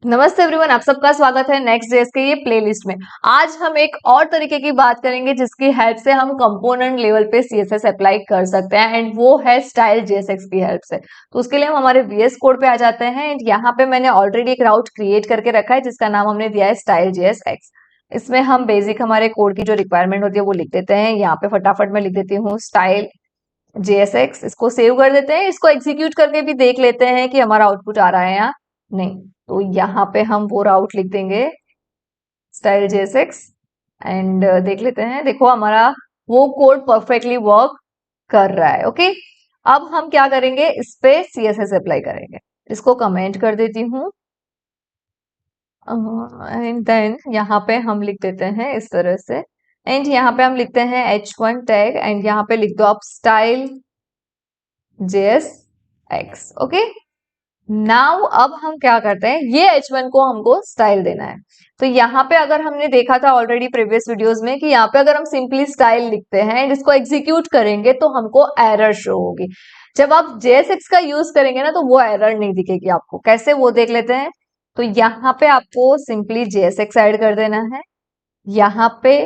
नमस्ते एवरीवन, आप सबका स्वागत है नेक्स्ट जेएस के ये प्लेलिस्ट में। आज हम एक और तरीके की बात करेंगे जिसकी हेल्प से हम कंपोनेंट लेवल पे सीएसएस अप्लाई कर सकते हैं एंड वो है स्टाइल जेएसएक्स की हेल्प से। तो उसके लिए हम हमारे वीएस कोड पे आ जाते हैं एंड यहाँ पे मैंने ऑलरेडी एक राउट क्रिएट करके रखा है जिसका नाम हमने दिया है स्टाइल जेएसएक्स। इसमें हम बेसिक हमारे कोड की जो रिक्वायरमेंट होती है वो लिख देते हैं। यहाँ पे फटाफट मैं लिख देती हूँ स्टाइल जेएसएक्स। इसको सेव कर देते हैं, इसको एग्जीक्यूट करके भी देख लेते हैं कि हमारा आउटपुट आ रहा है या नहीं। तो यहाँ पे हम वो राउट लिख देंगे स्टाइल जेएसएक्स एंड देख लेते हैं। देखो हमारा वो कोड परफेक्टली वर्क कर रहा है। ओके, अब हम क्या करेंगे, इस पे सीएसएस अप्लाई करेंगे। इसको कमेंट कर देती हूँ एंड देन यहाँ पे हम लिख देते हैं इस तरह से एंड यहाँ पे हम लिखते हैं h1 टैग एंड यहाँ पे लिख दो आप स्टाइल JSX। ओके, नाउ अब हम क्या करते हैं, ये H1 को हमको स्टाइल देना है। तो यहाँ पे अगर हमने देखा था ऑलरेडी प्रीवियस वीडियोस में कि यहाँ पे अगर हम सिंपली स्टाइल लिखते हैं एंड इसको एग्जीक्यूट करेंगे तो हमको एरर शो होगी। जब आप JSX का यूज करेंगे ना तो वो एरर नहीं दिखेगी आपको। कैसे, वो देख लेते हैं। तो यहाँ पे आपको सिंपली JSX ऐड कर देना है, यहाँ पे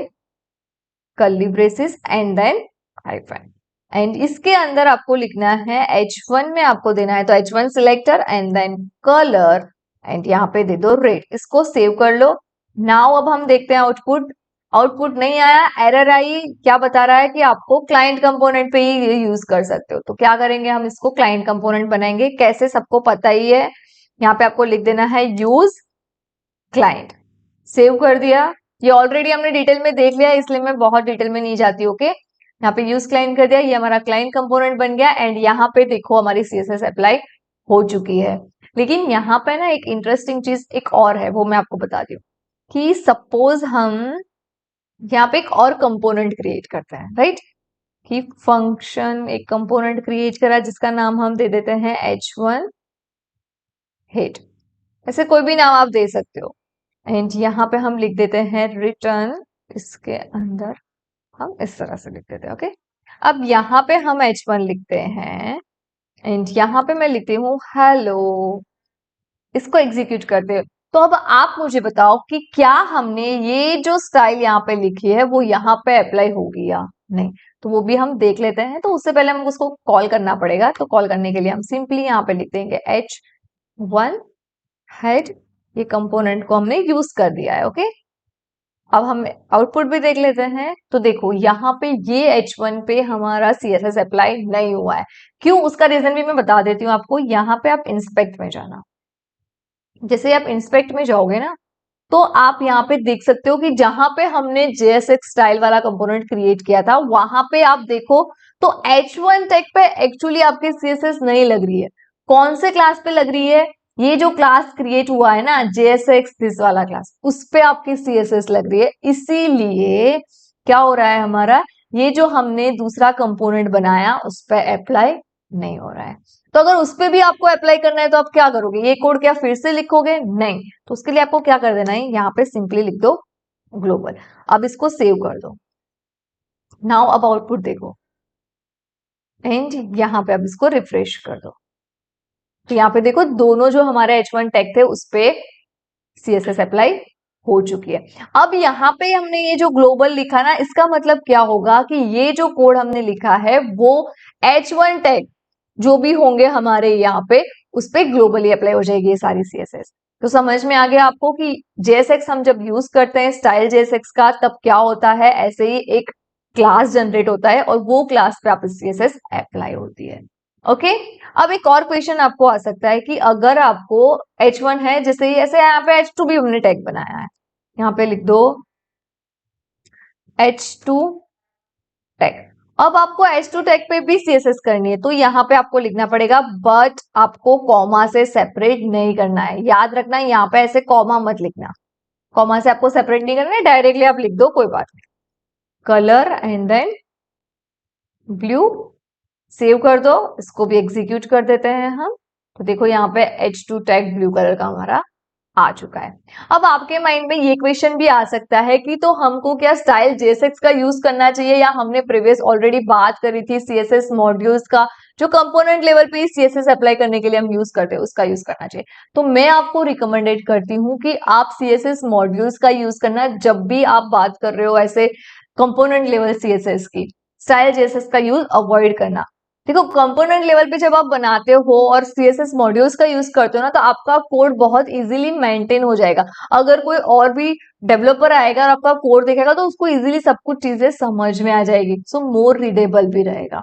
curly braces and then hyphen एंड इसके अंदर आपको लिखना है H1 में आपको देना है तो H1 selector and then colour एंड यहाँ पे दे दो रेड। इसको सेव कर लो। नाउ अब हम देखते हैं आउटपुट। आउटपुट नहीं आया, एरर आई। क्या बता रहा है कि आपको क्लाइंट कंपोनेंट पे ही ये यूज कर सकते हो। तो क्या करेंगे, हम इसको क्लाइंट कंपोनेंट बनाएंगे। कैसे, सबको पता ही है। यहाँ पे आपको लिख देना है यूज क्लाइंट। सेव कर दिया। ये ऑलरेडी हमने डिटेल में देख लिया इसलिए मैं बहुत डिटेल में नहीं जाती। ओके, यहाँ पे यूज क्लाइंट कर दिया, ये हमारा क्लाइंट कंपोनेंट बन गया एंड यहाँ पे देखो हमारी सीएसएस अप्लाई हो चुकी है। लेकिन यहाँ पे ना एक इंटरेस्टिंग चीज एक और है, वो मैं आपको बताती हूँ कि सपोज हम यहाँ पे एक और कंपोनेंट क्रिएट करते हैं, राइट। कि फंक्शन एक कंपोनेंट क्रिएट करा जिसका नाम हम दे देते हैं H1 हेड। ऐसे कोई भी नाम आप दे सकते हो एंड यहाँ पे हम लिख देते हैं रिटर्न। इसके अंदर हम इस तरह से लिख देते हैं। ओके, अब यहाँ पे हम H1 लिखते हैं एंड यहाँ पे मैं लिखती हूँ हेलो। इसको एग्जीक्यूट करते हैं। तो अब आप मुझे बताओ कि क्या हमने ये जो स्टाइल यहाँ पे लिखी है वो यहाँ पे अप्लाई होगी या नहीं। तो वो भी हम देख लेते हैं। तो उससे पहले हमको उसको कॉल करना पड़ेगा। तो कॉल करने के लिए हम सिंपली यहाँ पे लिख देंगे H1 हेड। ये कंपोनेंट को हमने यूज कर दिया है। ओके, अब हम आउटपुट भी देख लेते हैं। तो देखो यहाँ पे ये H1 पे हमारा CSS अप्लाई नहीं हुआ है। क्यों, उसका रीजन भी मैं बता देती हूँ आपको। यहाँ पे आप इंस्पेक्ट में जाना। जैसे आप इंस्पेक्ट में जाओगे ना तो आप यहाँ पे देख सकते हो कि जहां पे हमने JSX स्टाइल वाला कंपोनेंट क्रिएट किया था वहां पे आप देखो तो H1 टैग पे एक्चुअली आपकी CSS नहीं लग रही है। कौन से क्लास पे लग रही है, ये जो क्लास क्रिएट हुआ है ना JSX दिस वाला क्लास, उस पे आपकी CSS लग रही है। इसीलिए क्या हो रहा है हमारा, ये जो हमने दूसरा कंपोनेंट बनाया उस पर अप्लाई नहीं हो रहा है। तो अगर उस पे भी आपको अप्लाई करना है तो आप क्या करोगे, ये कोड क्या फिर से लिखोगे, नहीं। तो उसके लिए आपको क्या कर देना है, यहाँ पे सिंपली लिख दो ग्लोबल। अब इसको सेव कर दो। नाउ अब आउटपुट देखो एंड यहाँ पे अब इसको रिफ्रेश कर दो। तो यहाँ पे देखो दोनों जो हमारे H1 टैग थे उस पे CSS अप्लाई हो चुकी है। अब यहाँ पे हमने ये जो ग्लोबल लिखा ना, इसका मतलब क्या होगा कि ये जो कोड हमने लिखा है वो H1 टैग जो भी होंगे हमारे यहाँ पे उस पे ग्लोबली अप्लाई हो जाएगी ये सारी CSS। तो समझ में आ गया आपको कि JSX हम जब यूज करते हैं स्टाइल JSX का तब क्या होता है, ऐसे ही एक क्लास जनरेट होता है और वो क्लास पे आप CSS अप्लाई होती है। ओके, अब एक और क्वेश्चन आपको आ सकता है कि अगर आपको H1 है, जैसे ऐसे यहाँ पे H2 भी हमने टैग बनाया है, यहाँ पे लिख दो H2 टैग। अब आपको H2 टैग पे भी CSS करनी है तो यहाँ पे आपको लिखना पड़ेगा, बट आपको कॉमा से सेपरेट नहीं करना है। याद रखना यहाँ पे ऐसे कॉमा मत लिखना, कॉमा से आपको सेपरेट नहीं करना है, डायरेक्टली आप लिख दो, कोई बात नहीं। Colour and then blue. Save कर दो। इसको भी एग्जीक्यूट कर देते हैं हम। तो देखो यहाँ पे H2 टैग ब्लू कलर का हमारा आ चुका है। अब आपके माइंड में ये क्वेश्चन भी आ सकता है कि तो हमको क्या स्टाइल JSX का यूज करना चाहिए या हमने प्रीवियस ऑलरेडी बात करी थी CSS मॉड्यूल्स का जो कंपोनेंट लेवल पे CSS अप्लाई करने के लिए हम यूज करते हैं उसका यूज करना चाहिए। तो मैं आपको रिकमेंडेड करती हूँ कि आप CSS मॉड्यूल्स का यूज करना जब भी आप बात कर रहे हो ऐसे कंपोनेंट लेवल CSS की। स्टाइल CSS का यूज अवॉइड करना। देखो कंपोनेंट लेवल पे जब आप बनाते हो और CSS मॉड्यूल्स का यूज करते हो ना, तो आपका कोड बहुत इजीली मेंटेन हो जाएगा। अगर कोई और भी डेवलपर आएगा और आपका कोड देखेगा तो उसको इजीली सब कुछ चीजें समझ में आ जाएगी, सो मोर रीडेबल भी रहेगा।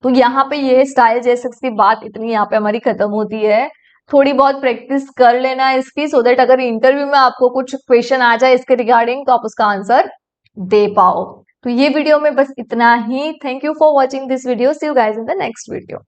तो यहाँ पे ये स्टाइल CSS की बात इतनी यहाँ पे हमारी खत्म होती है। थोड़ी बहुत प्रैक्टिस कर लेना इसकी, सो दैट अगर इंटरव्यू में आपको कुछ क्वेश्चन आ जाए इसके रिगार्डिंग तो आप उसका आंसर दे पाओ। तो ये वीडियो में बस इतना ही। Thank you for watching this video. See you guys in the next video.